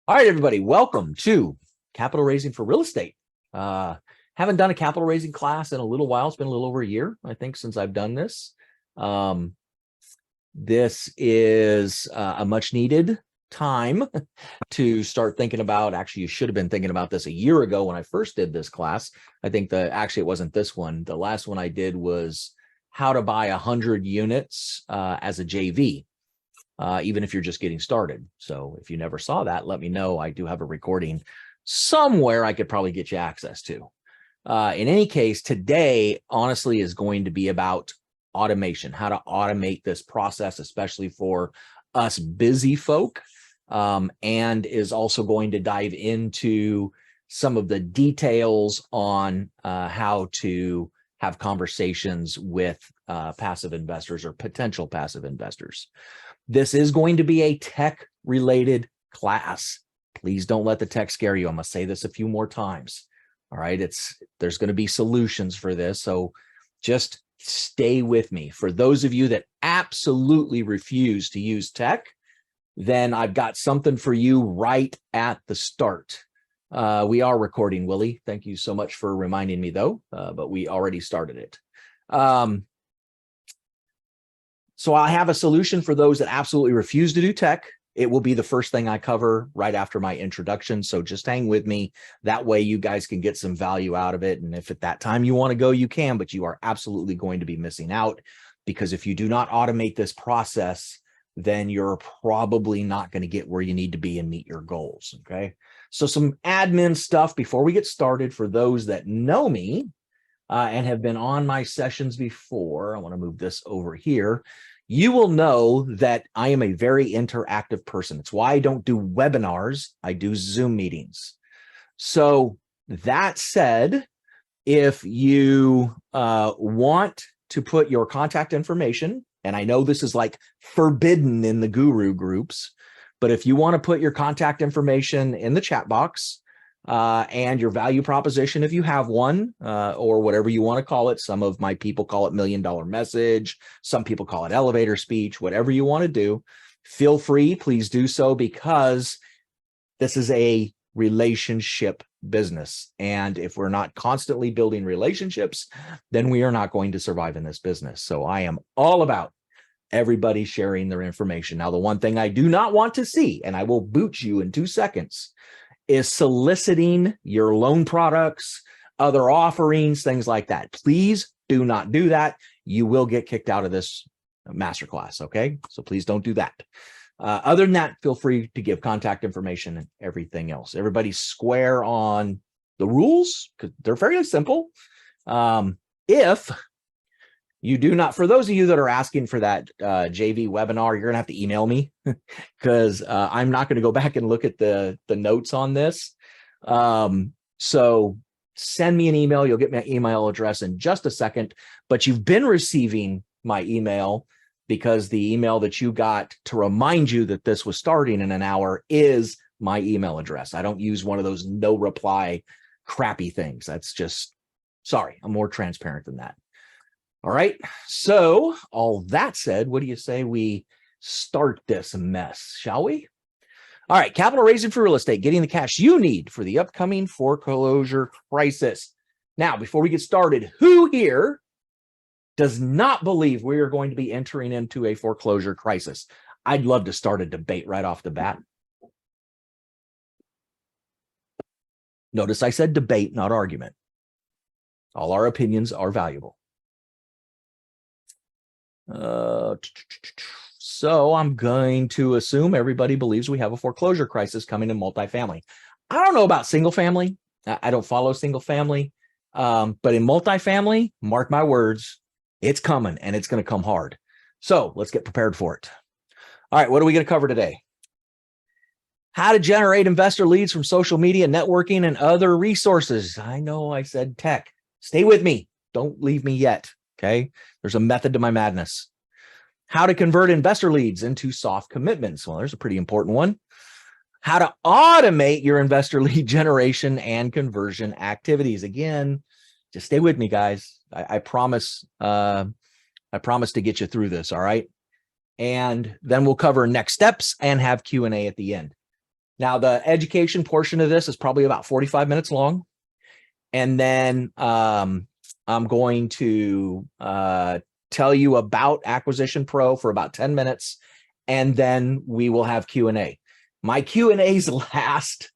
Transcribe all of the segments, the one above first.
All right, everybody, welcome to Capital Raising for Real Estate. Haven't done a capital raising class in a little while. It's been a little over a year, I think, since I've done this. This is a much needed time to start thinking about. Actually, you should have been thinking about this a year ago when I first did this class. I think actually it wasn't this one. The last one I did was how to buy 100 units as a JV. Even if you're just getting started. So if you never saw that, let me know. I do have a recording somewhere I could probably get you access to. In any case, today, honestly, is going to be about automation, how to automate this process, especially for us busy folk, and is also going to dive into some of the details on how to have conversations with passive investors or potential passive investors. This is going to be a tech-related class. Please don't let the tech scare you. I'm going to say this a few more times. All right, there's going to be solutions for this, so just stay with me. For those of you that absolutely refuse to use tech, then I've got something for you right at the start. We are recording, Willie. Thank you so much for reminding me, though, but we already started it. So I have a solution for those that absolutely refuse to do tech. It will be the first thing I cover right after my introduction. So just hang with me. That way you guys can get some value out of it. And if at that time you want to go, you can, but you are absolutely going to be missing out, because if you do not automate this process, then you're probably not going to get where you need to be and meet your goals. Okay. So some admin stuff before we get started for those that know me and have been on my sessions before. I want to move this over here. You will know that I am a very interactive person. It's why I don't do webinars. I do Zoom meetings. So that said, if you want to put your contact information, and I know this is like forbidden in the guru groups, but if you want to put your contact information in the chat box, and your value proposition, if you have one, or whatever you want to call it. Some of my people call it $1 million message. Some people call it elevator speech, whatever you want to do. Feel free, please do so, because this is a relationship business. And if we're not constantly building relationships, then we are not going to survive in this business. So I am all about everybody sharing their information. Now, the one thing I do not want to see, and I will boot you in 2 seconds, is soliciting your loan products, other offerings, things like that. Please do not do that. You will get kicked out of this masterclass, okay? So please don't do that. Other than that, feel free to give contact information and everything else. Everybody's square on the rules, because they're fairly simple. If you do not, for those of you that are asking for that JV webinar, you're gonna have to email me, because I'm not gonna go back and look at the notes on this. So send me an email. You'll get my email address in just a second, but you've been receiving my email because the email that you got to remind you that this was starting in an hour is my email address. I don't use one of those no reply crappy things. That's just, sorry, I'm more transparent than that. All right, so all that said, what do you say we start this mess, shall we? All right, capital raising for real estate, getting the cash you need for the upcoming foreclosure crisis. Now, before we get started, who here does not believe we are going to be entering into a foreclosure crisis? I'd love to start a debate right off the bat. Notice I said debate, not argument. All our opinions are valuable. So I'm going to assume everybody believes we have a foreclosure crisis coming in multifamily. I don't know about single family. I don't follow single family. But in multifamily, mark my words, it's coming, and it's going to come hard. So let's get prepared for it. All right, what are we going to cover today? How to generate investor leads from social media, networking, and other resources. I know I said tech. Stay with me. Don't leave me yet. Okay, there's a method to my madness. How to convert investor leads into soft commitments. Well, there's a pretty important one. How to automate your investor lead generation and conversion activities. Again, just stay with me, guys. I promise to get you through this. All right. And then we'll cover next steps and have Q&A at the end. Now, the education portion of this is probably about 45 minutes long. And then I'm going to tell you about Acquisition Pro for about 10 minutes, and then we will have Q&A. My Q&As last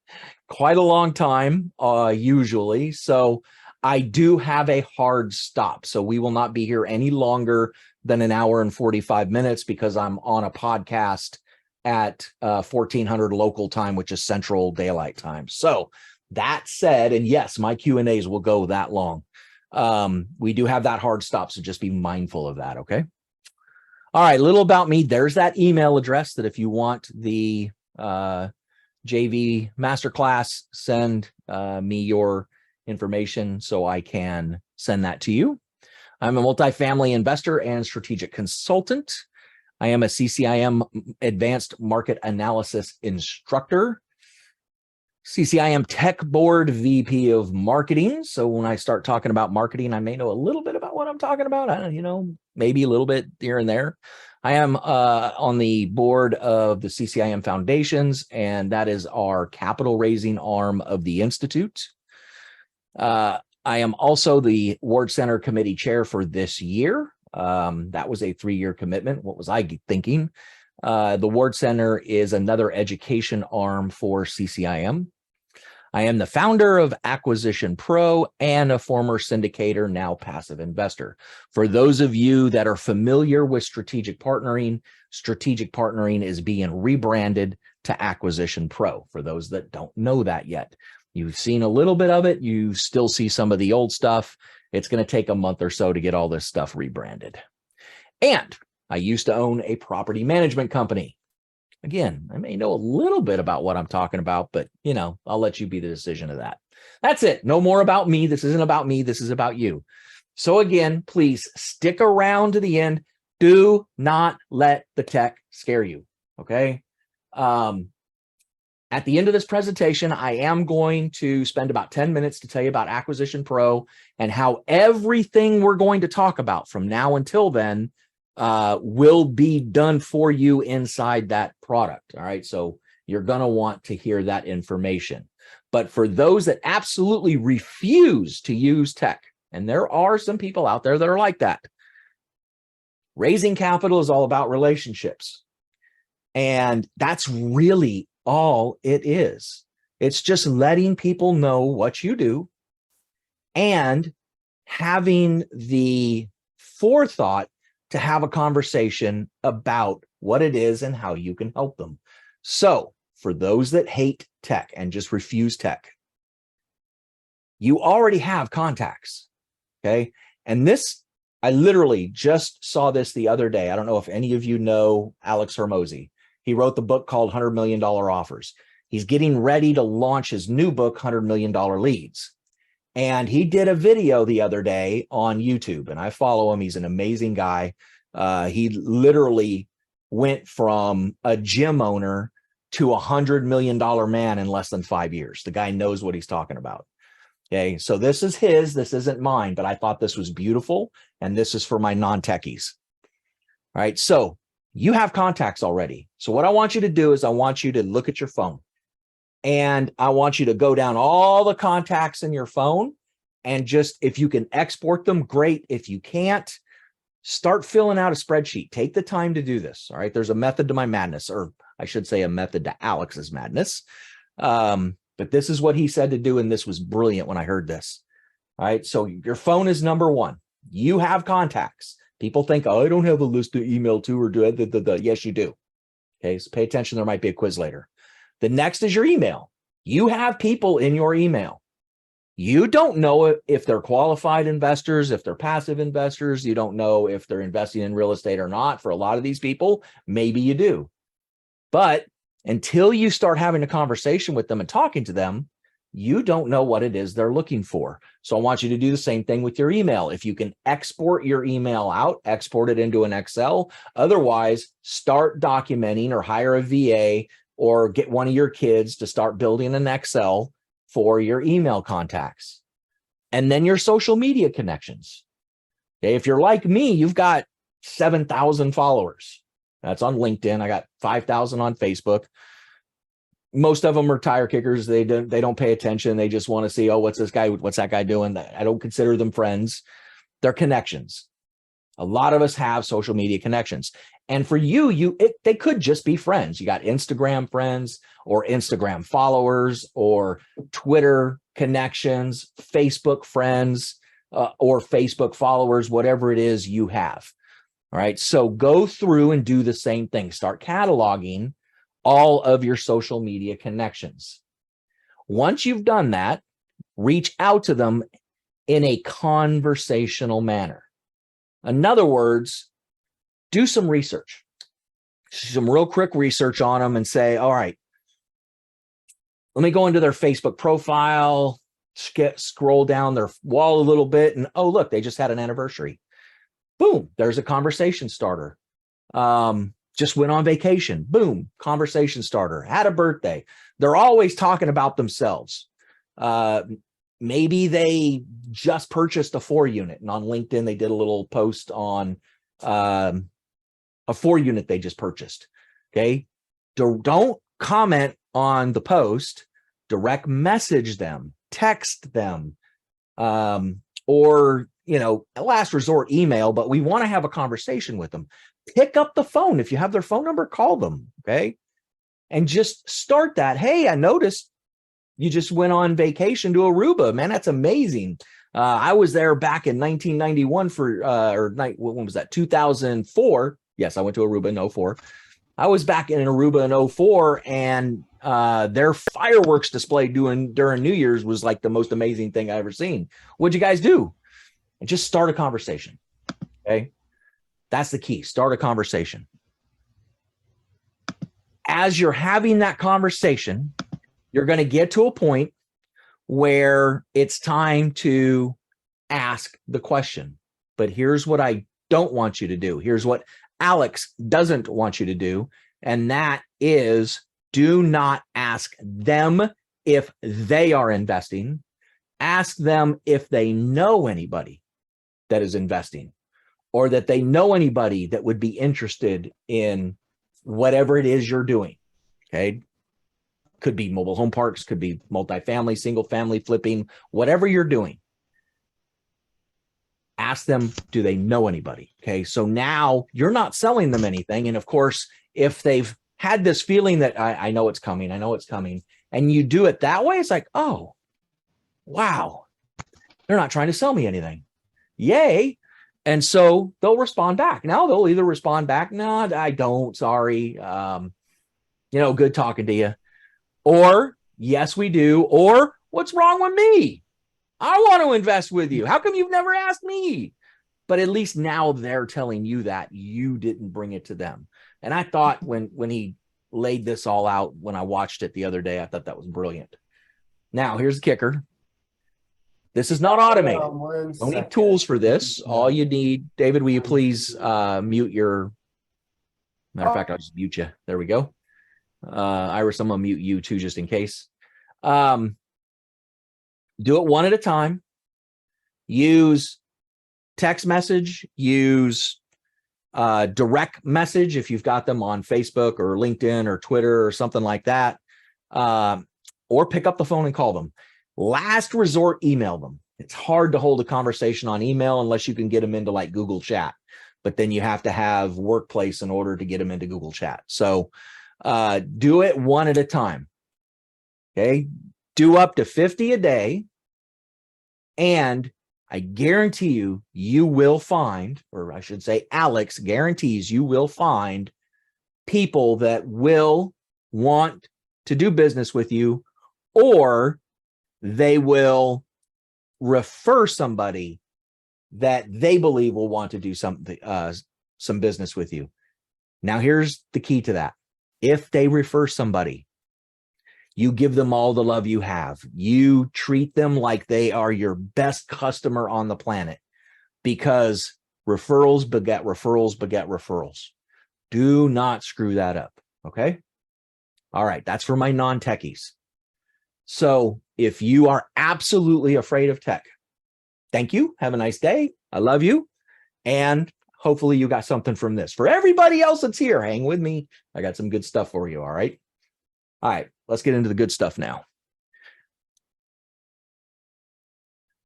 quite a long time, usually. So I do have a hard stop. So we will not be here any longer than an hour and 45 minutes because I'm on a podcast at 1400 local time, which is Central Daylight Time. So that said, and yes, my Q&As will go that long. We do have that hard stop, so just be mindful of that, okay? All right, a little about me. There's that email address that if you want the JV masterclass, send me your information so I can send that to you. I'm a multifamily investor and strategic consultant. I am a CCIM advanced market analysis instructor, CCIM Tech Board VP of Marketing. So when I start talking about marketing, I may know a little bit about what I'm talking about. I don't, you know, maybe a little bit here and there. I am on the board of the CCIM Foundations, and that is our capital raising arm of the Institute. I am also the Ward Center Committee Chair for this year. That was a 3-year commitment. What was I thinking? The Ward Center is another education arm for CCIM. I am the founder of Acquisition Pro and a former syndicator, now passive investor. For those of you that are familiar with strategic partnering is being rebranded to Acquisition Pro. For those that don't know that yet, you've seen a little bit of it. You still see some of the old stuff. It's going to take a month or so to get all this stuff rebranded. And I used to own a property management company. Again, I may know a little bit about what I'm talking about, but you know, I'll let you be the decision of that. That's it. No more about me. This isn't about me. This is about you. So again, please stick around to the end. Do not let the tech scare you. Okay. At the end of this presentation, I am going to spend about 10 minutes to tell you about Acquisition Pro and how everything we're going to talk about from now until then will be done for you inside that product. All right. So you're going to want to hear that information. But for those that absolutely refuse to use tech, and there are some people out there that are like that, raising capital is all about relationships. And that's really all it is. It's just letting people know what you do and having the forethought to have a conversation about what it is and how you can help them. So for those that hate tech and just refuse tech, you already have contacts, okay? And this, I literally just saw this the other day. I don't know if any of you know Alex Hormozy. He wrote the book called $100 Million Offers. He's getting ready to launch his new book, $100 Million Leads. And he did a video the other day on YouTube, and I follow him. He's an amazing guy. He literally went from a gym owner to $100 million man in less than 5 years. The guy knows what he's talking about. Okay, so this is his, this isn't mine, but I thought this was beautiful, and this is for my non-techies. All right, so you have contacts already. So what I want you to do is I want you to look at your phone. And I want you to go down all the contacts in your phone and just, if you can export them, great. If you can't, start filling out a spreadsheet. Take the time to do this. All right. There's a method to my madness, or I should say a method to Alex's madness. But this is what he said to do. And this was brilliant when I heard this. All right. So your phone is number one. You have contacts. People think, oh, I don't have a list to email to or do it. Yes, you do. Okay. So pay attention. There might be a quiz later. The next is your email. You have people in your email. You don't know if they're qualified investors, if they're passive investors. You don't know if they're investing in real estate or not. For a lot of these people, maybe you do. But until you start having a conversation with them and talking to them, you don't know what it is they're looking for. So I want you to do the same thing with your email. If you can export your email out, export it into an Excel. Otherwise, start documenting or hire a VA or get one of your kids to start building an Excel for your email contacts. And then your social media connections. Okay, if you're like me, you've got 7,000 followers. That's on LinkedIn. I got 5,000 on Facebook. Most of them are tire kickers. They don't pay attention. They just want to see, oh, what's that guy doing? I don't consider them friends. They're connections. A lot of us have social media connections. And for you, they could just be friends. You got Instagram friends or Instagram followers or Twitter connections, Facebook friends, or Facebook followers, whatever it is you have. All right. So go through and do the same thing. Start cataloging all of your social media connections. Once you've done that, reach out to them in a conversational manner. In other words, do some research, some real quick research on them and say, all right, let me go into their Facebook profile, scroll down their wall a little bit, and oh, look, they just had an anniversary. Boom, there's a conversation starter. Just went on vacation. Boom, conversation starter. Had a birthday. They're always talking about themselves. Maybe they just purchased a 4-unit, and on LinkedIn they did a little post on a 4-unit they just purchased. Okay, don't comment on the post. Direct message them, text them, or last resort email. But we want to have a conversation with them. Pick up the phone. If you have their phone number, call them. Okay, and just start that. Hey, I noticed you just went on vacation to Aruba. Man, that's amazing. I was there back in 1991 when was that? 2004. Yes, I went to Aruba in 2004. I was back in Aruba in 2004, and their fireworks display during New Year's was like the most amazing thing I ever seen. What'd you guys do? And just start a conversation. Okay. That's the key. Start a conversation. As you're having that conversation, you're going to get to a point where it's time to ask the question. But here's what I don't want you to do. Here's what Alex doesn't want you to do. And that is, do not ask them if they are investing. Ask them if they know anybody that is investing, or that they know anybody that would be interested in whatever it is you're doing. Okay. Could be mobile home parks, could be multifamily, single family flipping, whatever you're doing. Ask them, do they know anybody? Okay. So now you're not selling them anything. And of course, if they've had this feeling that I know it's coming, and you do it that way, it's like, oh, wow, they're not trying to sell me anything. Yay. And so they'll respond back. Now they'll either respond back, no, I don't, sorry. Good talking to you. Or, yes, we do. Or, what's wrong with me? I want to invest with you. How come you've never asked me? But at least now they're telling you that you didn't bring it to them. And I thought when he laid this all out, when I watched it the other day, I thought that was brilliant. Now, here's the kicker. This is not automated. Don't need tools for this. All you need, David, will you please mute your, matter of fact, I'll just mute you. There we go. Iris, I'm gonna mute you too, just in case. Do it one at a time. Use text message, use direct message if you've got them on Facebook or LinkedIn or Twitter or something like that, or pick up the phone and call them. Last resort, email them. It's hard to hold a conversation on email unless you can get them into like Google Chat, but then you have to have Workplace in order to get them into Google Chat. So do it one at a time. Okay. Do up to 50 a day. And I guarantee you, you will find, or I should say, Alex guarantees you will find people that will want to do business with you, or they will refer somebody that they believe will want to do some business with you. Now, here's the key to that. If they refer somebody, you give them all the love you have. You treat them like they are your best customer on the planet, because referrals beget referrals beget referrals. Do not screw that up. Okay. All right. That's for my non-techies. So if you are absolutely afraid of tech, thank you. Have a nice day. I love you. And hopefully you got something from this. For everybody else that's here, hang with me. I got some good stuff for you. All right. All right, let's get into the good stuff now.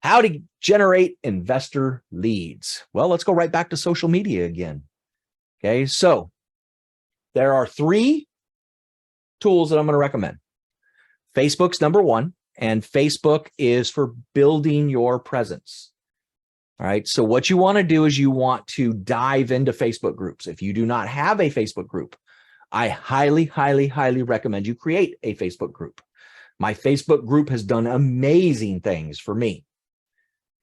How to generate investor leads. Well, let's go right back to social media again. Okay, so there are 3 tools that I'm going to recommend. Facebook's number 1, and Facebook is for building your presence. All right, so what you want to do is you want to dive into Facebook groups. If you do not have a Facebook group, I highly, highly, highly recommend you create a Facebook group. My Facebook group has done amazing things for me.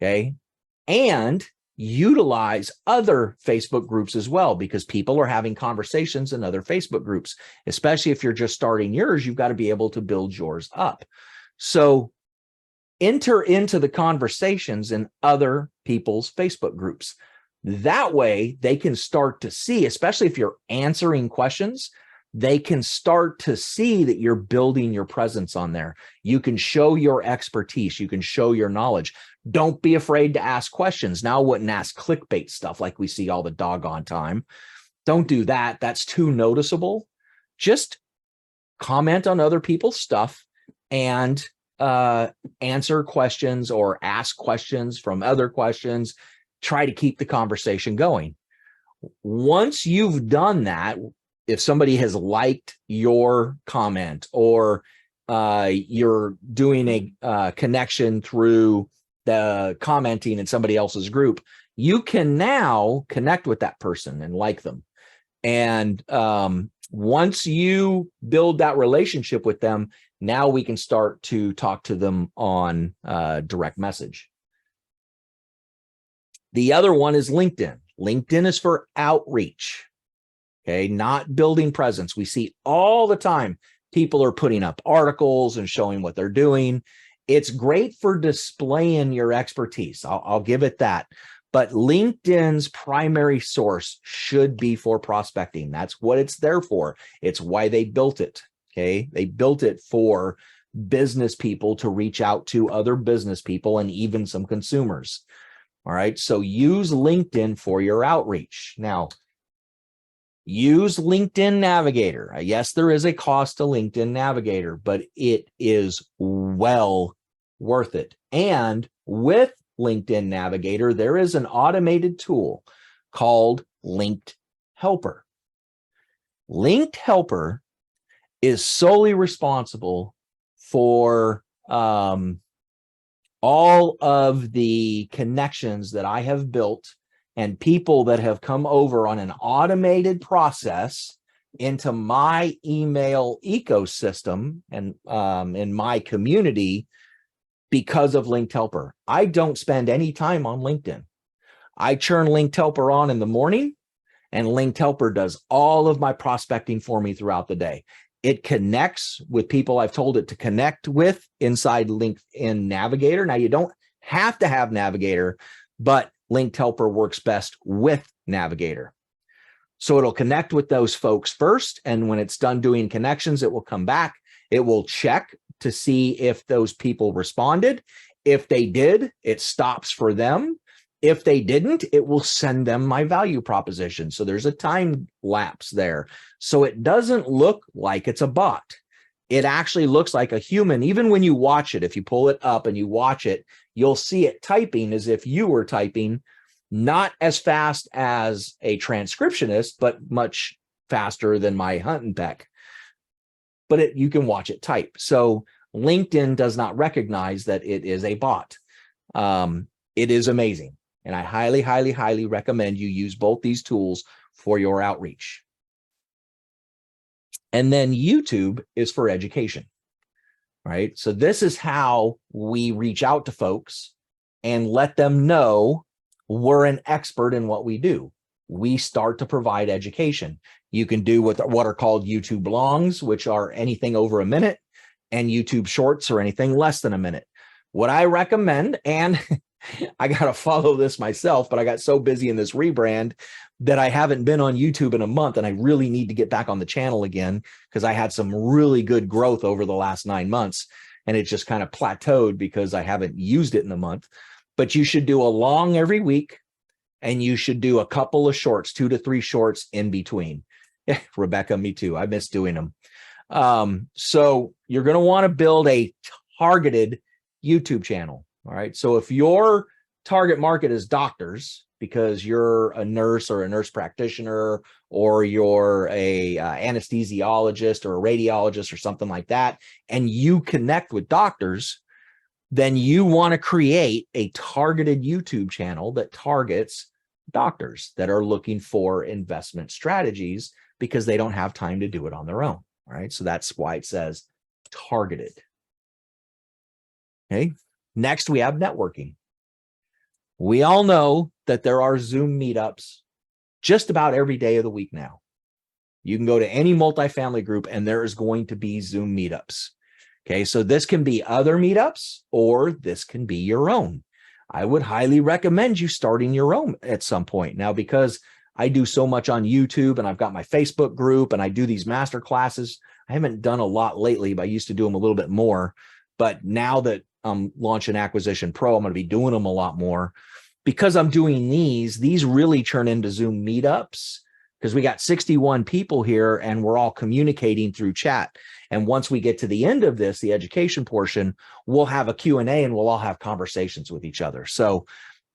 Okay. And utilize other Facebook groups as well, because people are having conversations in other Facebook groups, especially if you're just starting yours. You've got to be able to build yours up. So enter into the conversations in other people's Facebook groups. That way they can start to see, especially if you're answering questions, they can start to see that you're building your presence on there. You can show your expertise. You can show your knowledge. Don't be afraid to ask questions. Now, I wouldn't ask clickbait stuff like we see all the doggone time. Don't do that. That's too noticeable. Just comment on other people's stuff and answer questions or ask questions from other questions. Try to keep the conversation going. Once you've done that, if somebody has liked your comment or you're doing a connection through the commenting in somebody else's group, you can now connect with that person and like them. And once you build that relationship with them, now we can start to talk to them on direct message. The other one is LinkedIn. LinkedIn is for outreach. Okay, not building presence. We see all the time people are putting up articles and showing what they're doing. It's great for displaying your expertise. I'll give it that. But LinkedIn's primary source should be for prospecting. That's what it's there for. It's why they built it. Okay, they built it for business people to reach out to other business people and even some consumers. All right, so use LinkedIn for your outreach. Now, use LinkedIn Navigator. Yes, there is a cost to LinkedIn Navigator, but it is well worth it. And with LinkedIn Navigator, there is an automated tool called Linked Helper. Linked Helper is solely responsible for all of the connections that I have built and people that have come over on an automated process into my email ecosystem and in my community because of Linked Helper. I don't spend any time on LinkedIn. I turn Linked Helper on in the morning, and Linked Helper does all of my prospecting for me throughout the day. It connects with people I've told it to connect with inside LinkedIn Navigator. Now, you don't have to have Navigator, but Linked Helper works best with Navigator. So it'll connect with those folks first. And when it's done doing connections, it will come back. It will check to see if those people responded. If they did, it stops for them. If they didn't, it will send them my value proposition. So there's a time lapse there. So it doesn't look like it's a bot. It actually looks like a human. Even when you watch it, if you pull it up and you watch it, you'll see it typing as if you were typing, not as fast as a transcriptionist, but much faster than my hunt and peck. But you can watch it type. So LinkedIn does not recognize that it is a bot. It is amazing. And I highly, highly, highly recommend you use both these tools for your outreach. And then YouTube is for education, right? So this is how we reach out to folks and let them know we're an expert in what we do. We start to provide education. You can do what are called YouTube longs, which are anything over a minute, and YouTube shorts or anything less than a minute. What I recommend, and I got to follow this myself, but I got so busy in this rebrand that I haven't been on YouTube in a month, and I really need to get back on the channel again because I had some really good growth over the last 9 months, and it just kind of plateaued because I haven't used it in a month. But you should do a long every week, and you should do a couple of shorts, 2 to 3 shorts in between. Rebecca, me too. I miss doing them. So you're going to want to build a targeted YouTube channel. All right. So if your target market is doctors, because you're a nurse or a nurse practitioner, or you're a anesthesiologist or a radiologist or something like that, and you connect with doctors, then you want to create a targeted YouTube channel that targets doctors that are looking for investment strategies because they don't have time to do it on their own. All right. So that's why it says targeted. Okay. Next, we have networking. We all know that there are Zoom meetups just about every day of the week now. You can go to any multifamily group and there is going to be Zoom meetups. Okay, so this can be other meetups or this can be your own. I would highly recommend you starting your own at some point. Now, because I do so much on YouTube and I've got my Facebook group and I do these master classes, I haven't done a lot lately, but I used to do them a little bit more. But now that I'm launching Acquisition Pro, I'm going to be doing them a lot more. Because I'm doing these really turn into Zoom meetups, because we got 61 people here and we're all communicating through chat. And once we get to the end of this, the education portion, we'll have a Q&A and we'll all have conversations with each other. So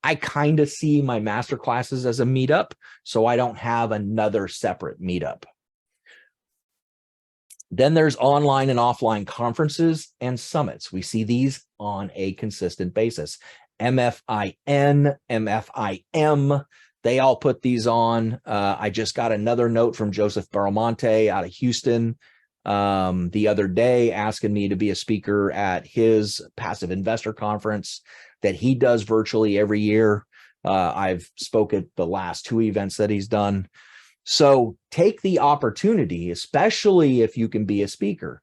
I kind of see my master classes as a meetup, so I don't have another separate meetup. Then there's online and offline conferences and summits. We see these on a consistent basis. MFIN, MFIM, they all put these on. I just got another note from Joseph Baramonte out of Houston the other day asking me to be a speaker at his passive investor conference that he does virtually every year. I've spoke at the last 2 events that he's done. So take the opportunity, especially if you can be a speaker.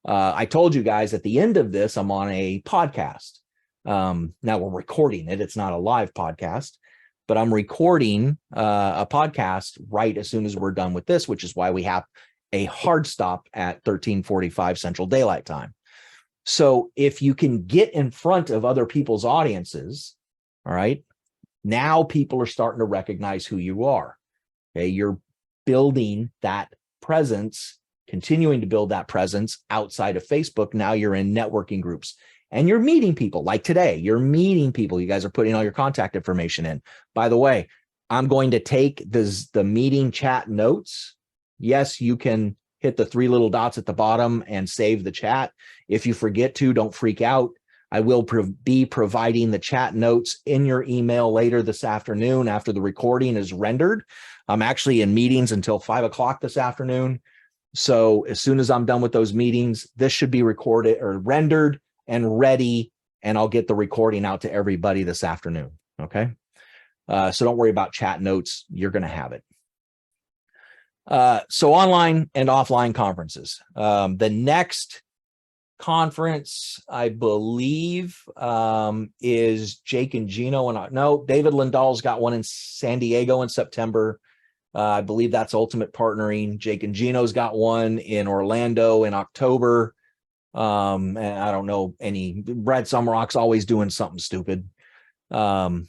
I told you guys at the end of this, I'm on a podcast. Now we're recording it. It's not a live podcast, but I'm recording a podcast right as soon as we're done with this, which is why we have a hard stop at 13:45 Central Daylight Time. So if you can get in front of other people's audiences, all right, now people are starting to recognize who you are. Okay, you're building that presence, continuing to build that presence outside of Facebook. Now you're in networking groups. And you're meeting people like today. You're meeting people. You guys are putting all your contact information in. By the way, I'm going to take the meeting chat notes. Yes, you can hit the 3 little dots at the bottom and save the chat. If you forget to, don't freak out. I will be providing the chat notes in your email later this afternoon after the recording is rendered. I'm actually in meetings until 5 o'clock this afternoon. So as soon as I'm done with those meetings, this should be recorded or rendered and ready, and I'll get the recording out to everybody this afternoon, okay? So don't worry about chat notes. You're going to have it. So online and offline conferences. The next conference, I believe, is Jake and Gino. And no, David Lindahl's got one in San Diego in September. I believe that's Ultimate Partnering. Jake and Gino's got one in Orlando in October. And I don't know any. Brad Sumrock's always doing something stupid. If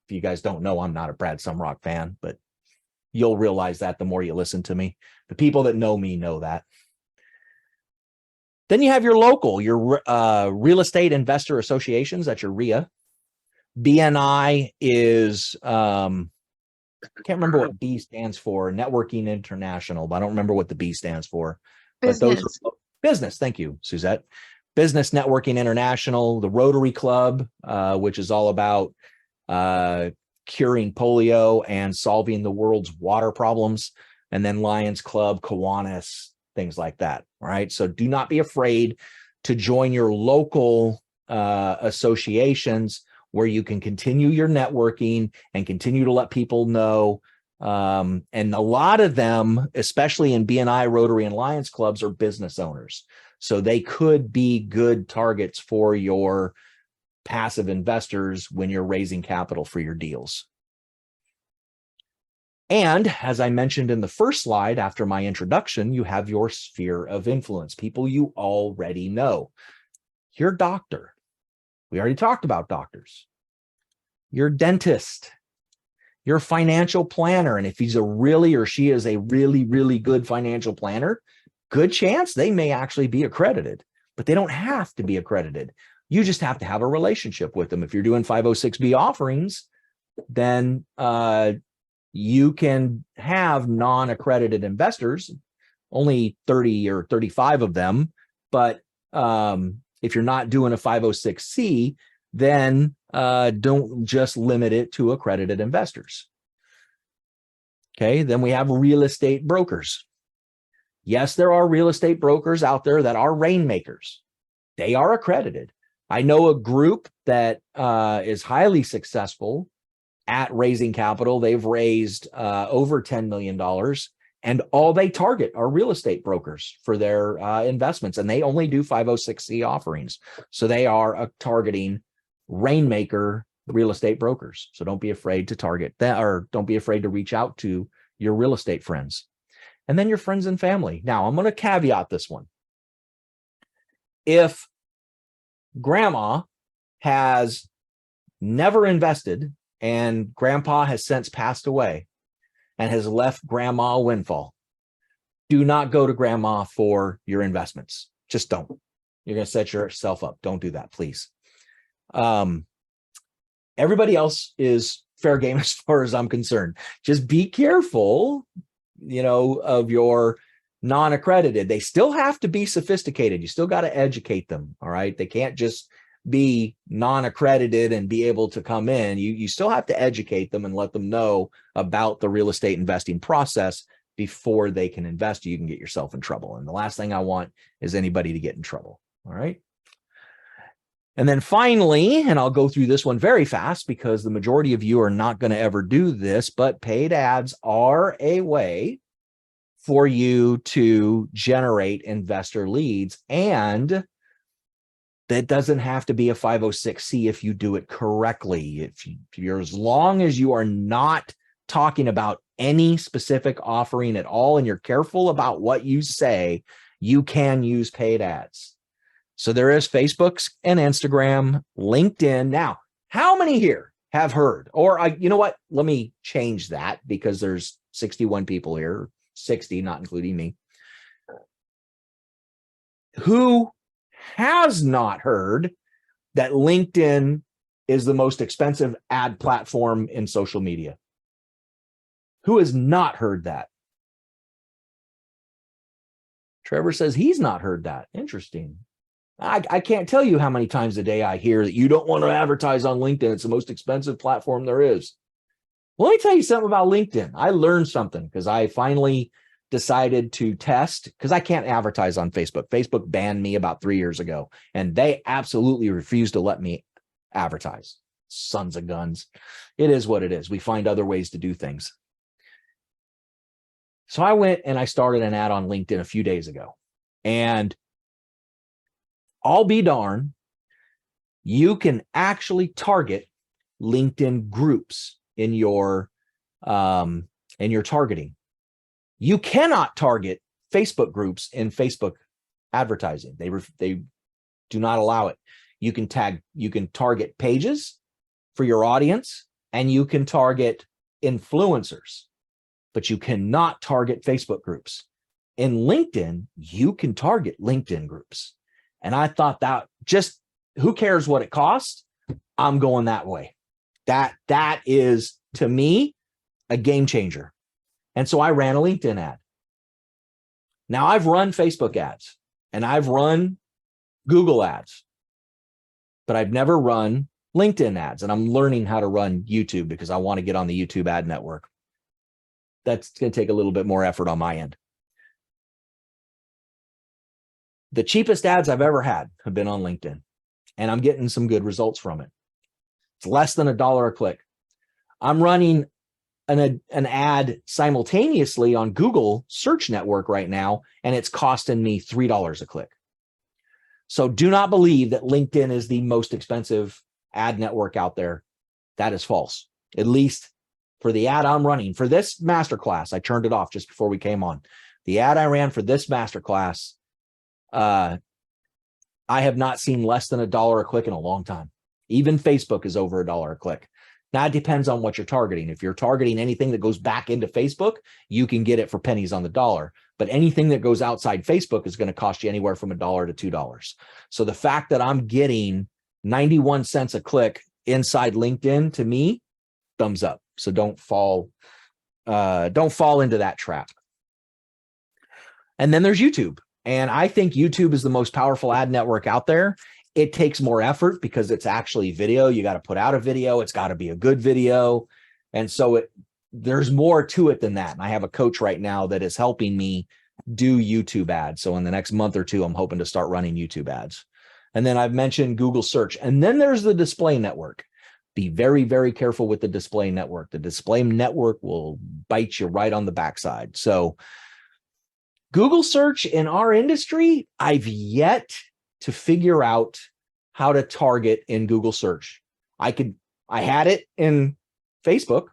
you guys don't know, I'm not a Brad Sumrock fan, but you'll realize that the more you listen to me. The people that know me know that. Then you have your local, your real estate investor associations. That's your RIA. BNI is I can't remember what B stands for. Networking International, but I don't remember what the B stands for. Business. But those are business. Thank you, Suzette. Business Networking International, the Rotary Club, which is all about curing polio and solving the world's water problems, and then Lions Club, Kiwanis, things like that. All right. So do not be afraid to join your local associations where you can continue your networking and continue to let people know. And a lot of them, especially in BNI, Rotary, and Lions clubs, are business owners. So they could be good targets for your passive investors when you're raising capital for your deals. And as I mentioned in the first slide after my introduction, you have your sphere of influence, people you already know. Your doctor. We already talked about doctors. Your dentist. Your financial planner. And if he's a really or she is a really, really good financial planner, good chance they may actually be accredited, but they don't have to be accredited. You just have to have a relationship with them. If you're doing 506B offerings, then you can have non-accredited investors, only 30 or 35 of them. But if you're not doing a 506C, then don't just limit it to accredited investors. Okay, then we have real estate brokers. Yes, there are real estate brokers out there that are rainmakers. They are accredited. I know a group that is highly successful at raising capital. They've raised over $10 million, and all they target are real estate brokers for their investments, and they only do 506C offerings. So they are targeting rainmaker real estate brokers. So don't be afraid to target that, or don't be afraid to reach out to your real estate friends. And then your friends and family. Now, I'm going to caveat this one. If grandma has never invested and grandpa has since passed away and has left grandma a windfall, do not go to grandma for your investments. Just don't. You're going to set yourself up. Don't do that, please. Everybody else is fair game as far as I'm concerned. Just be careful, of your non-accredited. They still have to be sophisticated. You still got to educate them. All right. They can't just be non-accredited and be able to come in. You still have to educate them and let them know about the real estate investing process before they can invest. You can get yourself in trouble. And the last thing I want is anybody to get in trouble. All right. And then finally, and I'll go through this one very fast because the majority of you are not going to ever do this, but paid ads are a way for you to generate investor leads. And that doesn't have to be a 506C if you do it correctly. If you're, as long as you are not talking about any specific offering at all, and you're careful about what you say, you can use paid ads. So there is Facebook and Instagram, LinkedIn. Now, how many here have heard, or you know what? Let me change that because there's 61 people here, 60, not including me. Who has not heard that LinkedIn is the most expensive ad platform in social media? Who has not heard that? Trevor says he's not heard that. Interesting. I can't tell you how many times a day I hear that you don't want to advertise on LinkedIn. It's the most expensive platform there is. Well, let me tell you something about LinkedIn. I learned something because I finally decided to test, because I can't advertise on Facebook. Facebook banned me about 3 years ago, and they absolutely refused to let me advertise. Sons of guns. It is what it is. We find other ways to do things. So I went and I started an ad on LinkedIn a few days ago, and I'll be darned, you can actually target LinkedIn groups in your targeting. You cannot target Facebook groups in Facebook advertising. They do not allow it. You can target pages for your audience, and you can target influencers, but you cannot target Facebook groups. In LinkedIn, you can target LinkedIn groups. And I thought that, just who cares what it costs? I'm going that way. That is, to me, a game changer. And so I ran a LinkedIn ad. Now, I've run Facebook ads and I've run Google ads, but I've never run LinkedIn ads. And I'm learning how to run YouTube because I want to get on the YouTube ad network. That's going to take a little bit more effort on my end. The cheapest ads I've ever had have been on LinkedIn, and I'm getting some good results from it. It's less than $1 a click. I'm running an ad simultaneously on Google Search Network right now, and it's costing me $3 a click. So do not believe that LinkedIn is the most expensive ad network out there. That is false. At least for the ad I'm running for this masterclass, I turned it off just before we came on. The ad I ran for this masterclass, I have not seen less than $1 a click in a long time. Even Facebook is over $1 a click. Now, it depends on what you're targeting. If you're targeting anything that goes back into Facebook, you can get it for pennies on the dollar. But anything that goes outside Facebook is going to cost you anywhere from $1 to $2. So the fact that I'm getting 91 cents a click inside LinkedIn, to me, thumbs up. So don't fall into that trap. And then there's YouTube. And I think YouTube is the most powerful ad network out there. It takes more effort because it's actually video. You got to put out a video. It's got to be a good video. And so there's more to it than that. And I have a coach right now that is helping me do YouTube ads. So in the next month or two, I'm hoping to start running YouTube ads. And then I've mentioned Google search. And then there's the display network. Be very, very careful with the display network. The display network will bite you right on the backside. So Google search in our industry, I've yet to figure out how to target in Google search. I had it in Facebook.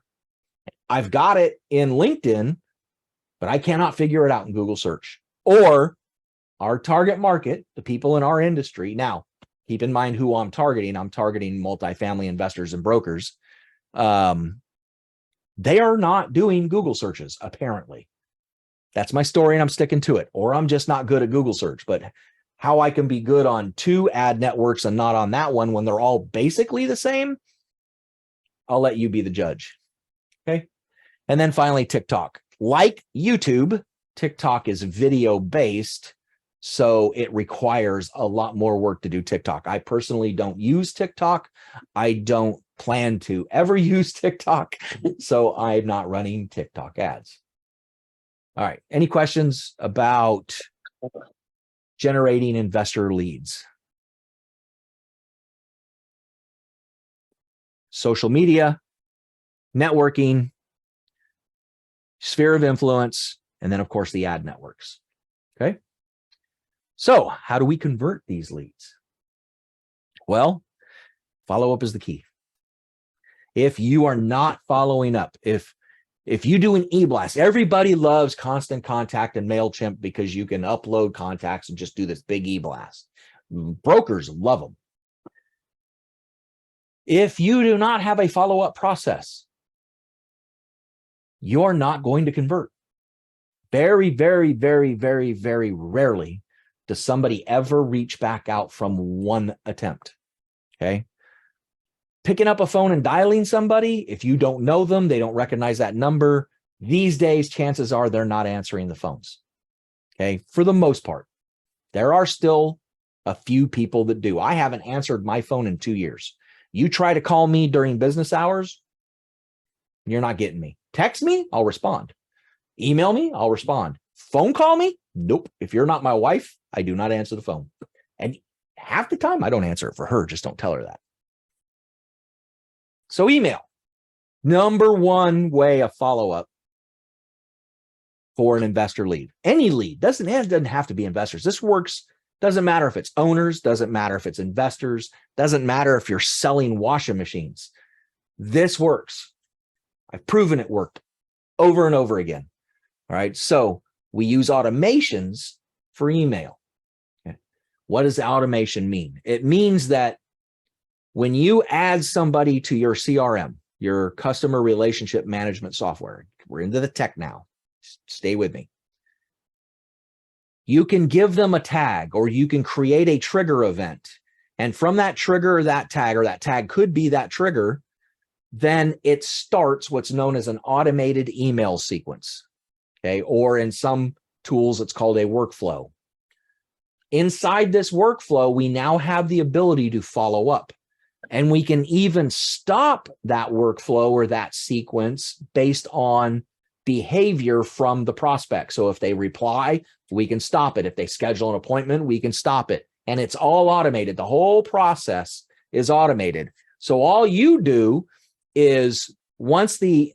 I've got it in LinkedIn, but I cannot figure it out in Google search or our target market, the people in our industry. Now, keep in mind who I'm targeting. I'm targeting multifamily investors and brokers. They are not doing Google searches, apparently. That's my story, and I'm sticking to it. Or I'm just not good at Google search. But how I can be good on 2 ad networks and not on that one when they're all basically the same, I'll let you be the judge. Okay. And then finally, TikTok. Like YouTube, TikTok is video based, so it requires a lot more work to do TikTok. I personally don't use TikTok. I don't plan to ever use TikTok, so I'm not running TikTok ads. All right. Any questions about generating investor leads? Social media, networking, sphere of influence, and then, of course, the ad networks. Okay. So how do we convert these leads? Well, follow-up is the key. If you are not following up, if you do an e-blast, everybody loves Constant Contact and MailChimp because you can upload contacts and just do this big e-blast. Brokers love them. If you do not have a follow-up process, you're not going to convert. Very, very, very, very, very rarely does somebody ever reach back out from one attempt. Okay. Picking up a phone and dialing somebody, if you don't know them, they don't recognize that number. These days, chances are they're not answering the phones. Okay. For the most part, there are still a few people that do. I haven't answered my phone in 2 years. You try to call me during business hours, you're not getting me. Text me, I'll respond. Email me, I'll respond. Phone call me? Nope. If you're not my wife, I do not answer the phone. And half the time I don't answer it for her. Just don't tell her that. So email, number one way of follow-up for an investor lead. Any lead, doesn't have to be investors. This works, doesn't matter if it's owners, doesn't matter if it's investors, doesn't matter if you're selling washing machines. This works. I've proven it worked over and over again. All right. So we use automations for email. Okay. What does automation mean? It means that when you add somebody to your CRM, your customer relationship management software, we're into the tech now. Stay with me. You can give them a tag, or you can create a trigger event. And from that trigger, or that tag could be that trigger, then it starts what's known as an automated email sequence. Okay. Or in some tools, it's called a workflow. Inside this workflow, we now have the ability to follow up. And we can even stop that workflow or that sequence based on behavior from the prospect. So if they reply, we can stop it. If they schedule an appointment, we can stop it. And it's all automated. The whole process is automated. So all you do is, once the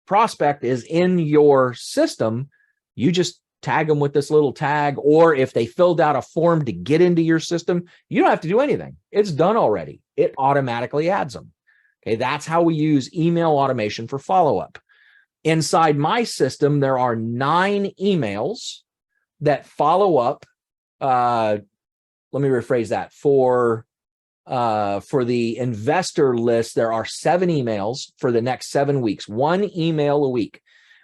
prospect is in your system, you just tag them with this little tag. Or if they filled out a form to get into your system, you don't have to do anything. It's done already. It automatically adds them. Okay, that's how we use email automation for follow-up. Inside my system, there are 9 emails that follow up. Let me rephrase that. For For the investor list, there are 7 emails for the next 7 weeks, 1 email a week.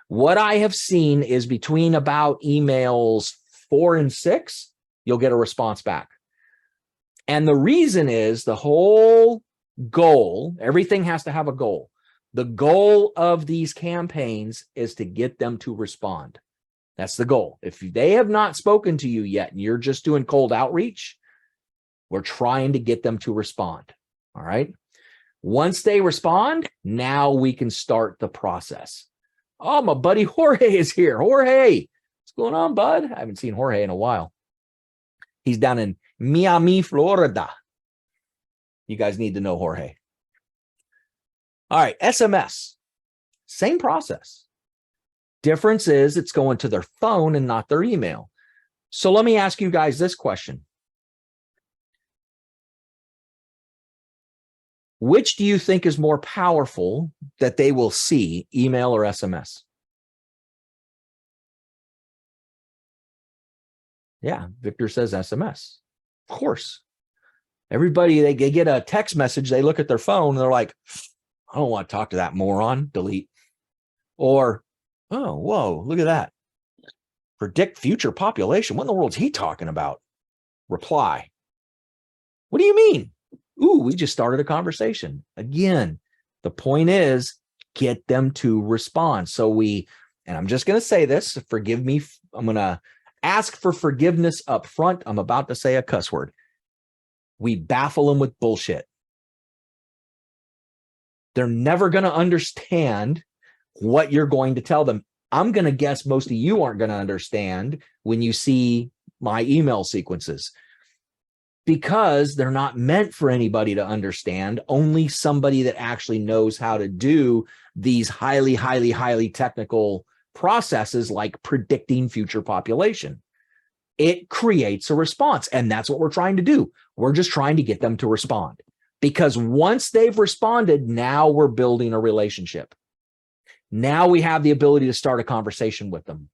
What I have seen is between about emails 4 and 6, you'll get a response back. And the reason is the whole goal, everything has to have a goal. The goal of these campaigns is to get them to respond. That's the goal. If they have not spoken to you yet and you're just doing cold outreach, we're trying to get them to respond. All right. Once they respond, now we can start the process. Oh, my buddy Jorge is here. Jorge, what's going on, bud? I haven't seen Jorge in a while. He's down in Miami, Florida. You guys need to know Jorge. All right, SMS, same process. Difference is it's going to their phone and not their email. So let me ask you guys this question. Which do you think is more powerful that they will see, email or SMS? Yeah, Victor says SMS. Of course. Everybody, they get a text message, they look at their phone, and they're like, I don't want to talk to that moron, delete. Or, oh, whoa, look at that. Predict future population. What in the world is he talking about? Reply. What do you mean? Ooh, we just started a conversation. Again, the point is get them to respond. So and I'm just going to say this, forgive me. I'm going to ask for forgiveness up front. I'm about to say a cuss word. We baffle them with bullshit. They're never going to understand what you're going to tell them. I'm going to guess most of you aren't going to understand when you see my email sequences, because they're not meant for anybody to understand, only somebody that actually knows how to do these highly, highly, highly technical processes like predicting future population. It creates a response, and that's what we're trying to do. We're just trying to get them to respond, because once they've responded, now we're building a relationship. Now we have the ability to start a conversation with them.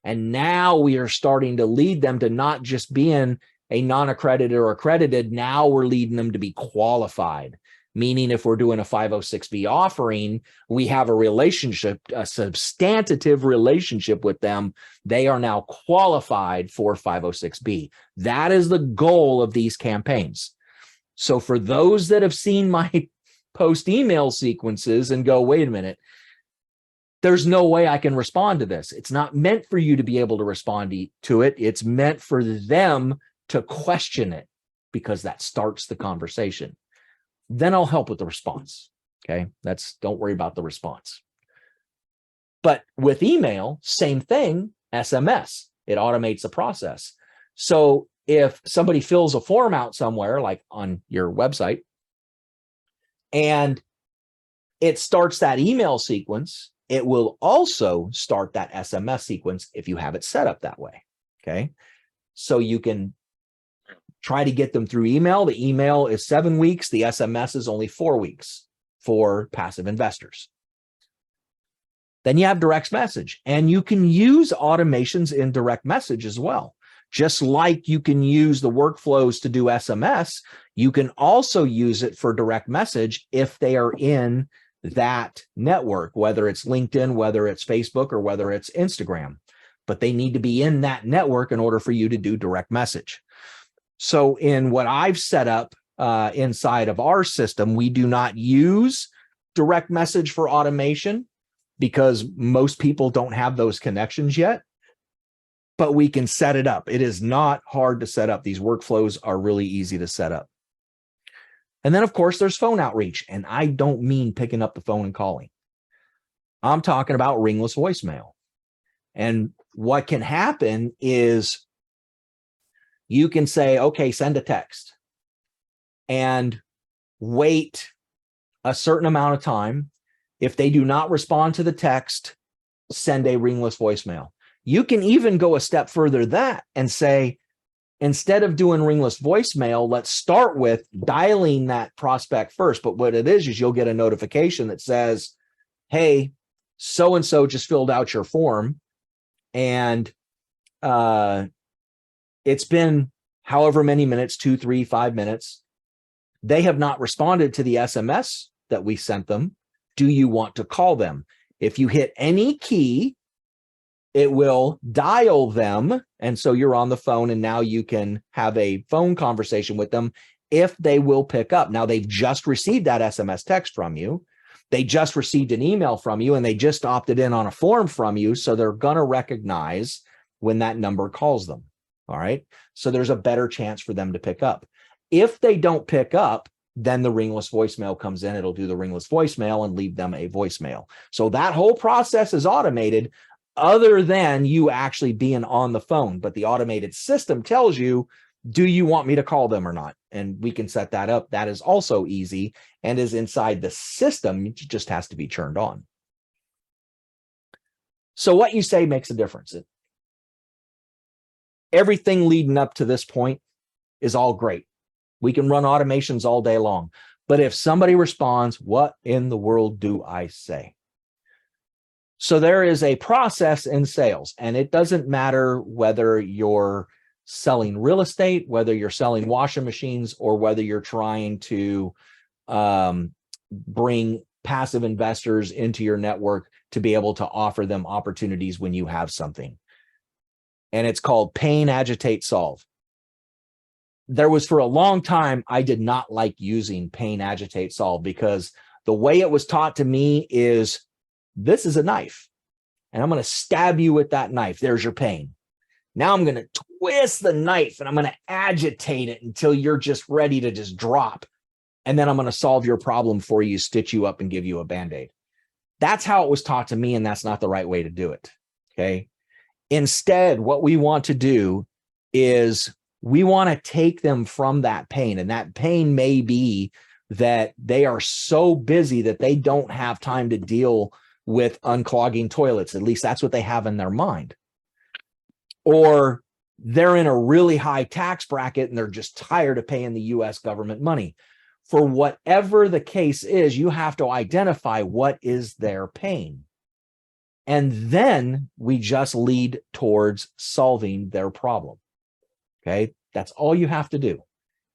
And now we are starting to lead them to not just being a non-accredited or accredited. Now we're leading them to be qualified, meaning if we're doing a 506B offering, we have a relationship, a substantive relationship with them. They are now qualified for 506B. That is the goal of these campaigns. So for those that have seen my post email sequences and go, wait a minute, there's no way I can respond to this. It's not meant for you to be able to respond to it. It's meant for them to question it, because that starts the conversation. Then I'll help with the response. Okay. Don't worry about the response. But with email, same thing, SMS, it automates the process. So if somebody fills a form out somewhere, like on your website, and it starts that email sequence, it will also start that SMS sequence if you have it set up that way. Okay. So you can try to get them through email. The email is 7 weeks. The SMS is only 4 weeks for passive investors. Then you have direct message, and you can use automations in direct message as well. Just like you can use the workflows to do SMS, you can also use it for direct message if they are in that network, whether it's LinkedIn, whether it's Facebook, or whether it's Instagram. But they need to be in that network in order for you to do direct message. So in what I've set up inside of our system, we do not use direct message for automation because most people don't have those connections yet, but we can set it up. It is not hard to set up. These workflows are really easy to set up. And then, of course, there's phone outreach. And I don't mean picking up the phone and calling. I'm talking about ringless voicemail. And what can happen is you can say, okay, send a text and wait a certain amount of time. If they do not respond to the text, send a ringless voicemail. You can even go a step further that and say, instead of doing ringless voicemail, let's start with dialing that prospect first. But what it is you'll get a notification that says, hey, so-and-so just filled out your form. And it's been however many minutes, 2, 3, 5 minutes. They have not responded to the SMS that we sent them. Do you want to call them? If you hit any key, it will dial them. And so you're on the phone, and now you can have a phone conversation with them if they will pick up. Now, they've just received that SMS text from you. They just received an email from you, and they just opted in on a form from you. So they're going to recognize when that number calls them. All right. So there's a better chance for them to pick up. If they don't pick up, then the ringless voicemail comes in. It'll do the ringless voicemail and leave them a voicemail. So that whole process is automated, other than you actually being on the phone. But the automated system tells you, do you want me to call them or not? And we can set that up. That is also easy and is inside the system. It just has to be turned on. So what you say makes a difference. Everything leading up to this point is all great. We can run automations all day long. But if somebody responds, what in the world do I say? So there is a process in sales, and it doesn't matter whether you're selling real estate, whether you're selling washing machines, or whether you're trying to bring passive investors into your network to be able to offer them opportunities when you have something. And it's called pain, agitate, solve. There was, for a long time, I did not like using pain, agitate, solve, because the way it was taught to me is, this is a knife, and I'm going to stab you with that knife. There's your pain. Now I'm going to twist the knife, and I'm going to agitate it until you're just ready to just drop. And then I'm going to solve your problem for you, stitch you up, and give you a Band-Aid. That's how it was taught to me, and that's not the right way to do it. Okay. Instead, what we want to do is we want to take them from that pain. And that pain may be that they are so busy that they don't have time to deal with unclogging toilets. At least that's what they have in their mind. Or they're in a really high tax bracket and they're just tired of paying the US government money. For whatever the case is, you have to identify what is their pain. And then we just lead towards solving their problem. Okay, that's all you have to do.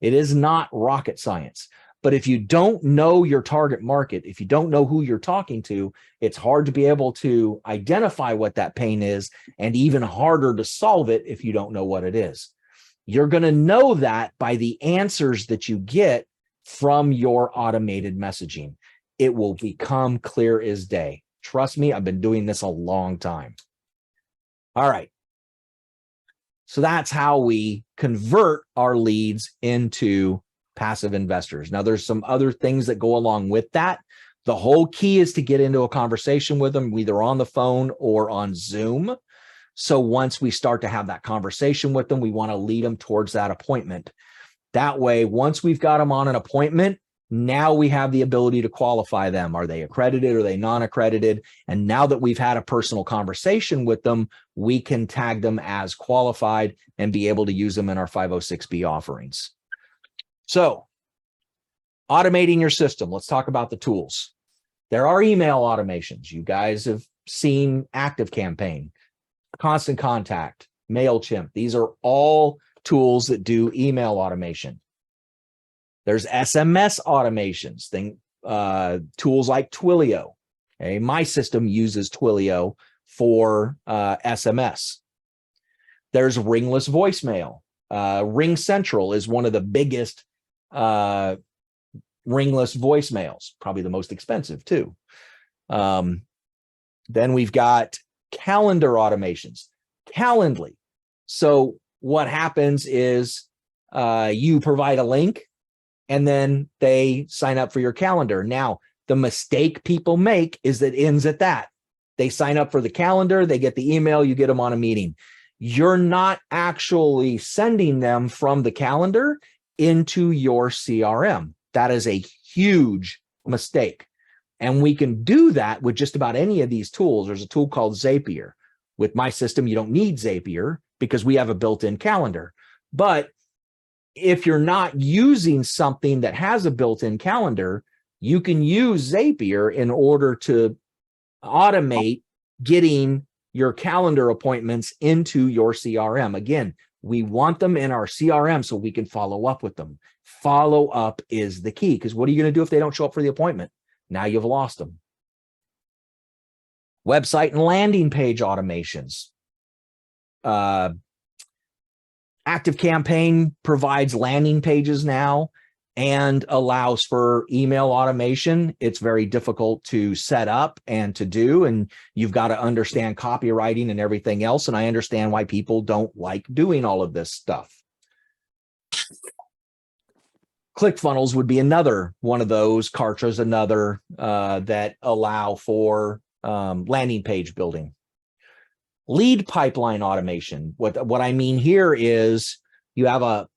It is not rocket science. But if you don't know your target market, if you don't know who you're talking to, it's hard to be able to identify what that pain is, and even harder to solve it if you don't know what it is. You're going to know that by the answers that you get from your automated messaging. It will become clear as day. Trust me, I've been doing this a long time. All right. So that's how we convert our leads into passive investors. Now, there's some other things that go along with that. The whole key is to get into a conversation with them, either on the phone or on Zoom. So once we start to have that conversation with them, we want to lead them towards that appointment. That way, once we've got them on an appointment, now we have the ability to qualify them. Are they accredited? Are they non-accredited? And now that we've had a personal conversation with them, we can tag them as qualified and be able to use them in our 506B offerings. So, automating your system. Let's talk about the tools. There are email automations. You guys have seen ActiveCampaign, Constant Contact, MailChimp. These are all tools that do email automation. There's SMS automations, tools like Twilio. Okay, my system uses Twilio for SMS. There's ringless voicemail. Ring Central is one of the biggest ringless voicemails, probably the most expensive too. Then we've got calendar automations, Calendly. So what happens is you provide a link, and then they sign up for your calendar. Now, the mistake people make is that it ends at that. They sign up for the calendar, they get the email, you get them on a meeting. You're not actually sending them from the calendar into your CRM. That is a huge mistake. And we can do that with just about any of these tools. There's a tool called Zapier. With my system, you don't need Zapier because we have a built-in calendar. But if you're not using something that has a built-in calendar, you can use Zapier in order to automate getting your calendar appointments into your CRM. Again, we want them in our CRM so we can follow up with them. Follow up is the key, because what are you going to do if they don't show up for the appointment? Now you've lost them. Website and landing page automations. ActiveCampaign provides landing pages now and allows for email automation. It's very difficult to set up and to do, and you've got to understand copywriting and everything else. And I understand why people don't like doing all of this stuff. ClickFunnels would be another one of those. Kartra's another that allow for landing page building. Lead pipeline automation. What I mean here is you have a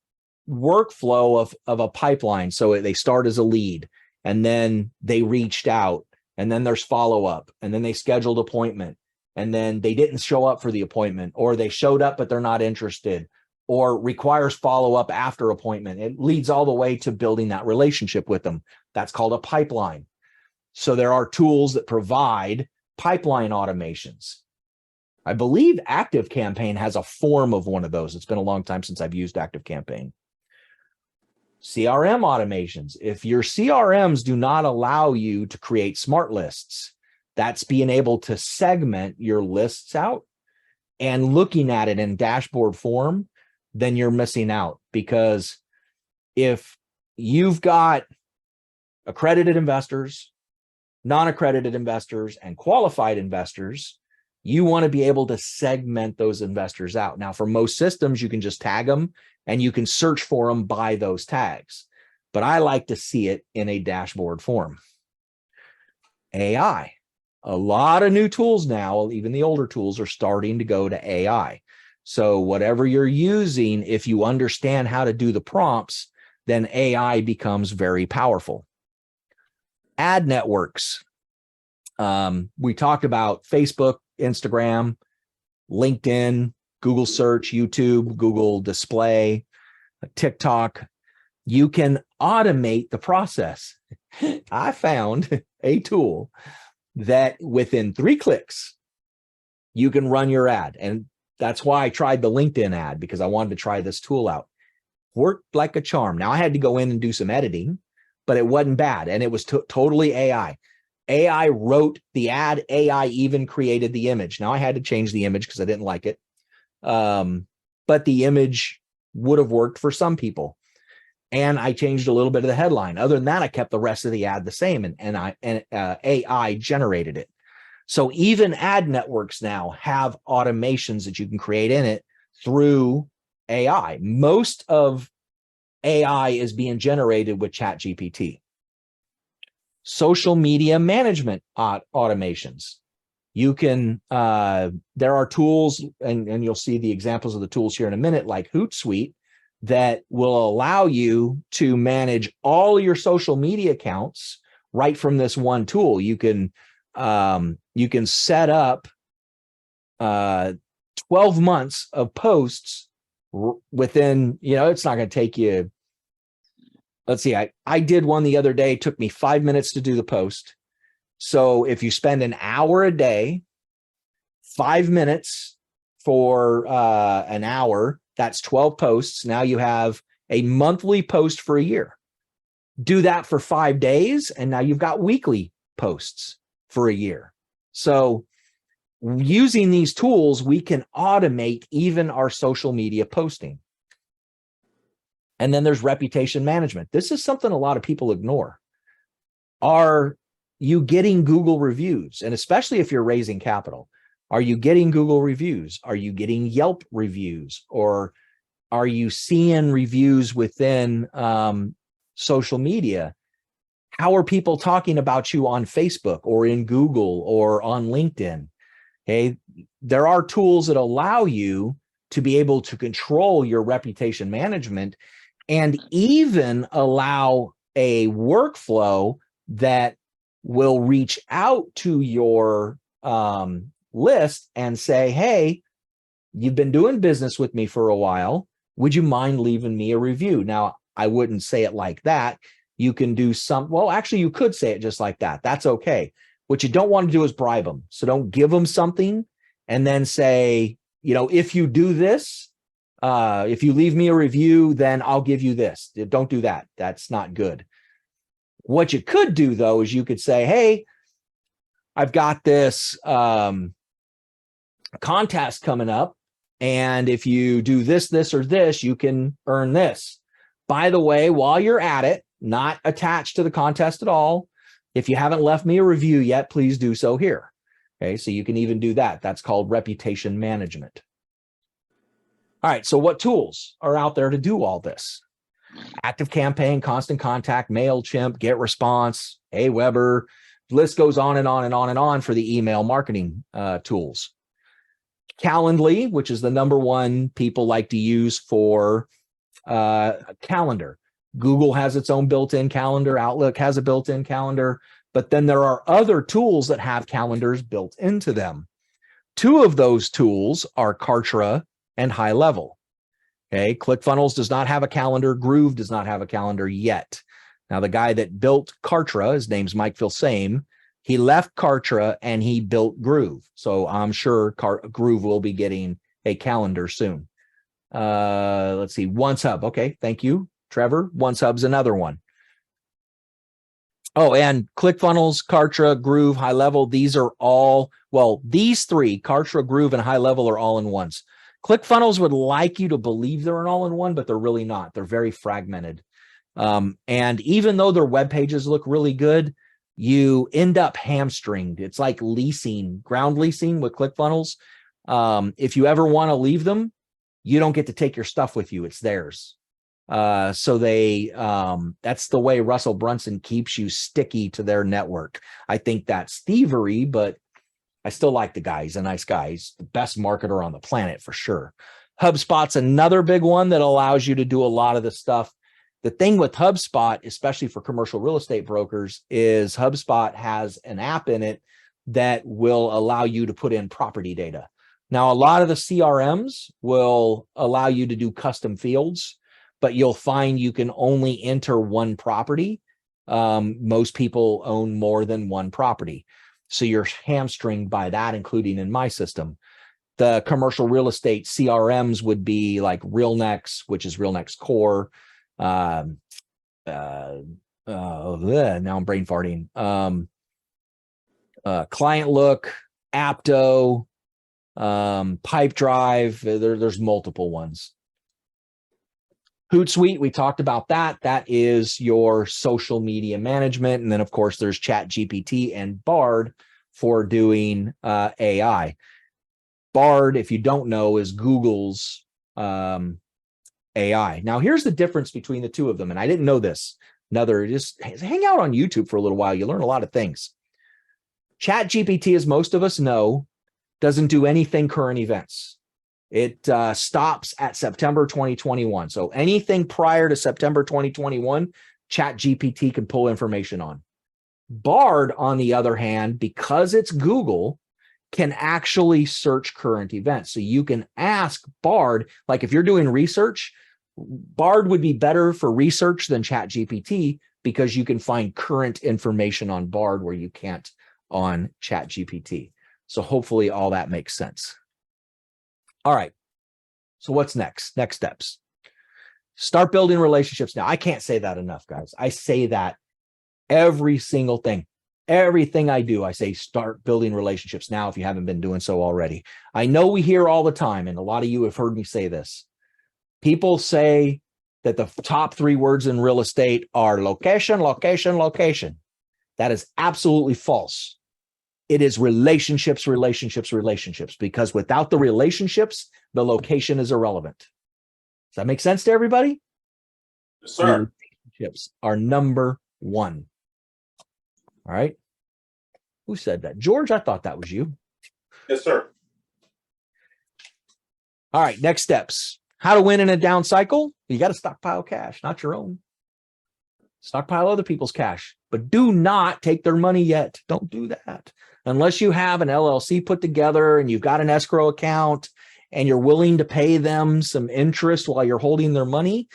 workflow of a pipeline. So they start as a lead, and then they reached out, and then there's follow-up, and then they scheduled appointment, and then they didn't show up for the appointment, or they showed up but they're not interested, or requires follow-up after appointment. It leads all the way to building that relationship with them. That's called a pipeline. So there are tools that provide pipeline automations. I believe ActiveCampaign has a form of one of those. It's been a long time since I've used ActiveCampaign. CRM automations. If your CRMs do not allow you to create smart lists, that's being able to segment your lists out and looking at it in dashboard form, then you're missing out. Because if you've got accredited investors, non-accredited investors, and qualified investors, you want to be able to segment those investors out. Now, for most systems, you can just tag them and you can search for them by those tags. But I like to see it in a dashboard form. AI. A lot of new tools now, even the older tools, are starting to go to AI. So whatever you're using, if you understand how to do the prompts, then AI becomes very powerful. Ad networks. We talked about Facebook, Instagram, LinkedIn, Google Search, YouTube, Google Display, TikTok. You can automate the process. I found a tool that within 3 clicks, you can run your ad. And that's why I tried the LinkedIn ad, because I wanted to try this tool out. Worked like a charm. Now I had to go in and do some editing, but it wasn't bad. And it was totally AI. AI wrote the ad. AI even created the image. Now I had to change the image because I didn't like it. But the image would have worked for some people. And I changed a little bit of the headline. Other than that, I kept the rest of the ad the same, and AI generated it. So even ad networks now have automations that you can create in it through AI. Most of AI is being generated with ChatGPT. Social media management automations. You can, there are tools, and you'll see the examples of the tools here in a minute, like Hootsuite, that will allow you to manage all your social media accounts right from this one tool. You can set up 12 months of posts within, it's not going to take you. Let's see, I did one the other day. It took me 5 minutes to do the post. So if you spend an hour a day, 5 minutes for an hour, that's 12 posts. Now you have a monthly post for a year. Do that for 5 days, and now you've got weekly posts for a year. So using these tools, we can automate even our social media posting. And then there's reputation management. This is something a lot of people ignore. Are you getting Google reviews? And especially if you're raising capital, are you getting Google reviews? Are you getting Yelp reviews? Or are you seeing reviews within social media? How are people talking about you on Facebook or in Google or on LinkedIn? Okay, there are tools that allow you to be able to control your reputation management and even allow a workflow that will reach out to your list and say, hey, you've been doing business with me for a while. Would you mind leaving me a review? Now, I wouldn't say it like that. You can do well, actually, you could say it just like that. That's okay. What you don't want to do is bribe them. So don't give them something and then say, if you do this, If you leave me a review, then I'll give you this. Don't do that. That's not good. What you could do, though, is you could say, hey, I've got this contest coming up, and if you do this, this, or this, you can earn this. By the way, while you're at it, not attached to the contest at all, if you haven't left me a review yet, please do so here. Okay, so you can even do that. That's called reputation management. All right, so what tools are out there to do all this? ActiveCampaign, Constant Contact, MailChimp, GetResponse, Aweber, list goes on and on and on and on for the email marketing tools. Calendly, which is the number one people like to use for calendar. Google has its own built-in calendar. Outlook has a built-in calendar. But then there are other tools that have calendars built into them. Two of those tools are Kartra and High Level. Okay, ClickFunnels does not have a calendar. Groove does not have a calendar yet. Now, the guy that built Kartra, his name's Mike Filsame, he left Kartra and he built Groove. So I'm sure Groove will be getting a calendar soon. Let's see, OneSub. Okay, thank you, Trevor. OneSub's another one. Oh, and ClickFunnels, Kartra, Groove, High Level, these are all, well, these three, Kartra, Groove, and High Level are all in ones. ClickFunnels would like you to believe they're an all-in-one, but they're really not. They're very fragmented. And even though their web pages look really good, you end up hamstringed. It's like leasing, ground leasing with ClickFunnels. If you ever want to leave them, you don't get to take your stuff with you. It's theirs. So that's the way Russell Brunson keeps you sticky to their network. I think that's thievery, but I still like the guy. He's a nice guy. He's the best marketer on the planet for sure. HubSpot's another big one that allows you to do a lot of the stuff. The thing with HubSpot, especially for commercial real estate brokers, is HubSpot has an app in it that will allow you to put in property data. Now, a lot of the CRMs will allow you to do custom fields, but you'll find you can only enter one property. Most people own more than one property. So you're hamstringed by that, including in my system. The commercial real estate CRMs would be like RealNext, which is RealNext Core. Now I'm brain farting. ClientLook, Apto, Pipedrive. There's multiple ones. Hootsuite, we talked about that. That is your social media management. And then, of course, there's ChatGPT and Bard for doing AI. Bard, if you don't know, is Google's AI. Now, here's the difference between the two of them. And I didn't know this. Just hang out on YouTube for a little while. You learn a lot of things. ChatGPT, as most of us know, doesn't do anything current events. It stops at September 2021. So anything prior to September 2021, ChatGPT can pull information on. Bard, on the other hand, because it's Google, can actually search current events. So you can ask Bard, like if you're doing research, Bard would be better for research than ChatGPT because you can find current information on Bard where you can't on ChatGPT. So hopefully all that makes sense. All right. So what's next? Next steps. Start building relationships now. I can't say that enough, guys. I say that every single thing. Everything I do, I say start building relationships now if you haven't been doing so already. I know we hear all the time, and a lot of you have heard me say this. People say that the top three words in real estate are location, location, location. That is absolutely false. It is relationships, relationships, relationships, because without the relationships, the location is irrelevant. Does that make sense to everybody? Yes, sir. Relationships are number one. All right. Who said that? George, I thought that was you. Yes, sir. All right. Next steps. How to win in a down cycle. You got to stockpile cash, not your own. Stockpile other people's cash, but do not take their money yet. Don't do that. Unless you have an LLC put together and you've got an escrow account and you're willing to pay them some interest while you're holding their money,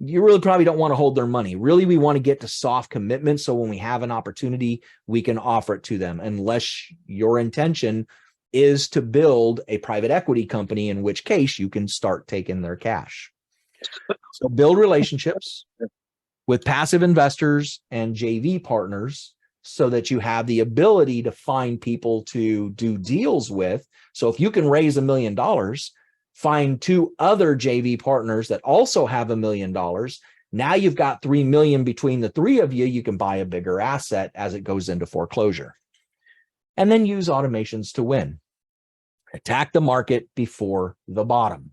you really probably don't want to hold their money. Really, we want to get to soft commitments so when we have an opportunity, we can offer it to them, unless your intention is to build a private equity company, in which case you can start taking their cash. So build relationships with passive investors and JV partners so that you have the ability to find people to do deals with. So if you can raise $1 million, find 2 other JV partners that also have $1 million. Now you've got 3 million between the 3 of you. You can buy a bigger asset as it goes into foreclosure. And then use automations to win. Attack the market before the bottom.